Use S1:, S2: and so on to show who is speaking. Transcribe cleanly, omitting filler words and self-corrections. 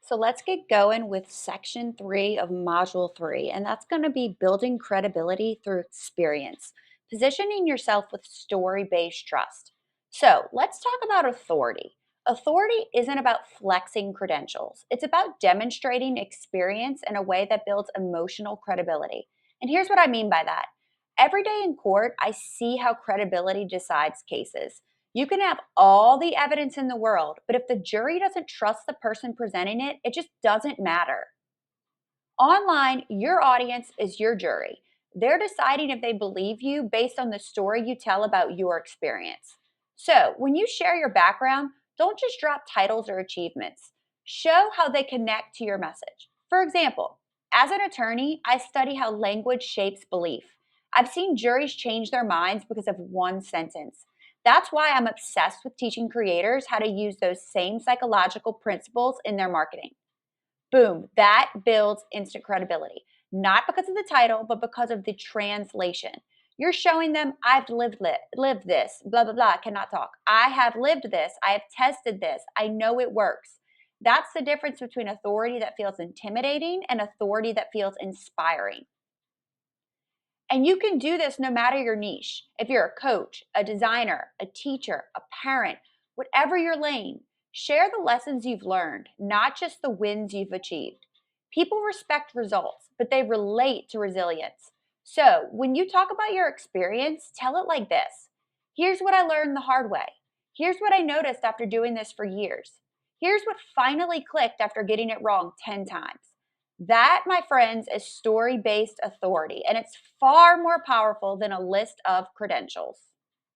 S1: So let's get going with section 3 of module 3, and that's going to be building credibility through experience, positioning yourself with story based trust. So let's talk about authority. Authority isn't about flexing credentials, it's about demonstrating experience in a way that builds emotional credibility. And here's what I mean by that. Every day in court, I see how credibility decides cases. You can have all the evidence in the world, but if the jury doesn't trust the person presenting it, it just doesn't matter. Online, your audience is your jury. They're deciding if they believe you based on the story you tell about your experience. So, when you share your background, don't just drop titles or achievements. Show how they connect to your message. For example, as an attorney, I study how language shapes belief. I've seen juries change their minds because of one sentence. That's why I'm obsessed with teaching creators how to use those same psychological principles in their marketing. Boom, that builds instant credibility, not because of the title, but because of the translation. You're showing them, I've lived this, blah, blah, blah, I cannot talk. I have lived this. I have tested this. I know it works. That's the difference between authority that feels intimidating and authority that feels inspiring. And you can do this no matter your niche. If you're a coach, a designer, a teacher, a parent, whatever your lane, share the lessons you've learned, not just the wins you've achieved. People respect results, but they relate to resilience. So when you talk about your experience, tell it like this. Here's what I learned the hard way. Here's what I noticed after doing this for years. Here's what finally clicked after getting it wrong 10 times. That, my friends, is story based authority, and it's far more powerful than a list of credentials.